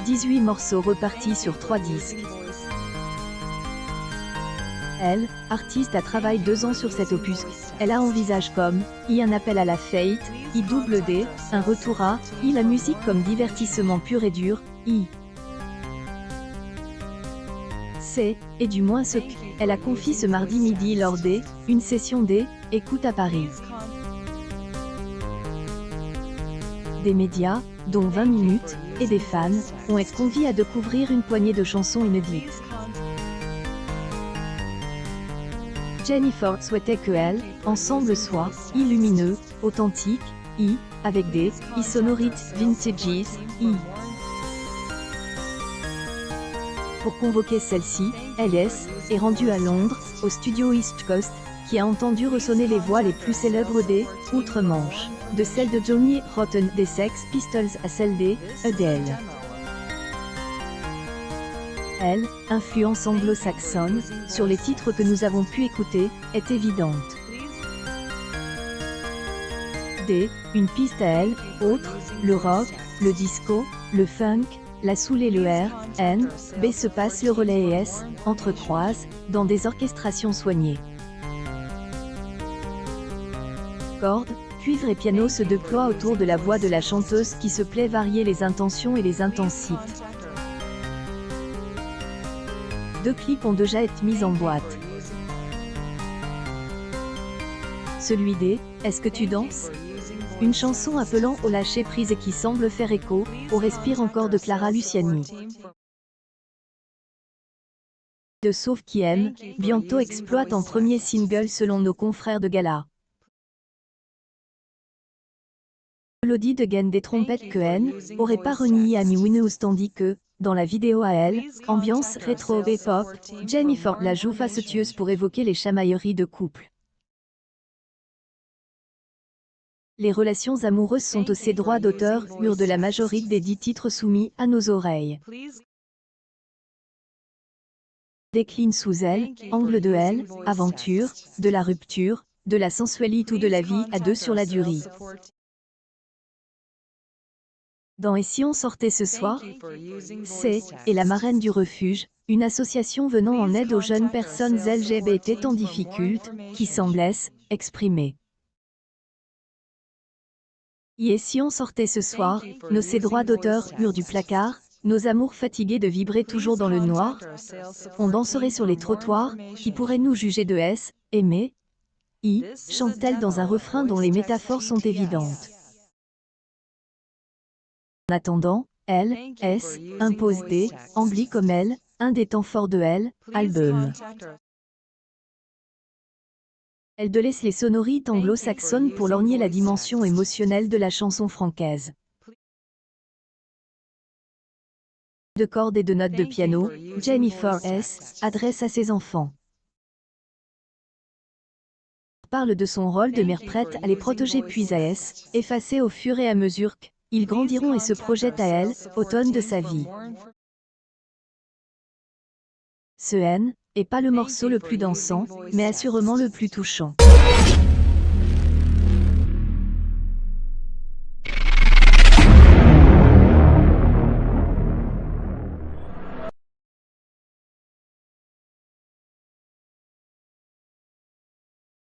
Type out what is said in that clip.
18 morceaux repartis sur 3 disques. Elle, artiste, a travaillé 2 ans sur cet opus. Elle a envisage comme un appel à la fate, IWD, un retour à la musique comme divertissement pur et dur, c'est, et du moins ce qu'elle a confié ce mardi midi lors une session écoute à Paris. Des médias, dont 20 minutes, et des fans, ont été conviés à découvrir une poignée de chansons inédites. Jennifer souhaitait que elle, ensemble soit, lumineux, authentique, avec des sonorités vintages, Pour convoquer celle-ci, elle est rendue à Londres, au studio East Coast, qui a entendu ressonner les voix les plus célèbres des Outre-Manche, de celle de Johnny Rotten des Sex Pistols à celle des Adele. Elle, influence anglo-saxonne, sur les titres que nous avons pu écouter, est évidente. Une piste à elle, autre, le rock, le disco, le funk, la soul et le R&B se passe le relais et entrecroisent, dans des orchestrations soignées. Cordes, cuivre et piano se déploient autour de la voix de la chanteuse qui se plaît varier les intentions et les intensités. 2 clips ont déjà été mis en boîte. Celui des « Est-ce que tu danses ?» Une chanson appelant au lâcher-prise et qui semble faire écho au respire encore de Clara Luciani. De Sauve qui aime, bientôt exploite en premier single selon nos confrères de Gala. Mélodie de gaine des trompettes que N aurait pas renié à Winhouse tandis que, dans la vidéo à elle, ambiance rétro et pop, Jennifer la joue fastueuse pour évoquer les chamailleries de couple. Les relations amoureuses sont aussi droits d'auteur de la majorité des 10 titres soumis à nos oreilles. Décline sous elle, angle de elle, aventure, de la rupture, de la sensualité ou de la vie à 2 sur la durée. Dans Et si on sortait ce soir, c'est la marraine du refuge, une association venant en aide aux jeunes personnes LGBT en difficulté, qui semble exprimer. Et si on sortait ce soir, ces droits d'auteur du placard, nos amours fatigués de vibrer toujours dans le noir, on danserait sur les trottoirs, qui pourraient nous juger de aimer, chante-t-elle dans un refrain dont les métaphores sont évidentes. En attendant, elle, impose des amblis comme elle, un des temps forts de elle, album. Elle délaisse les sonorités anglo-saxonnes pour lorgner la dimension émotionnelle de la chanson francaise. De cordes et de notes de piano, Jennifer adresse à ses enfants. Parle de son rôle de mère prête à les protéger puis à effacer au fur et à mesure qu'ils grandiront et se projettent à elle, automne de sa vie. Ce N est pas le morceau le plus dansant, mais assurément le plus touchant.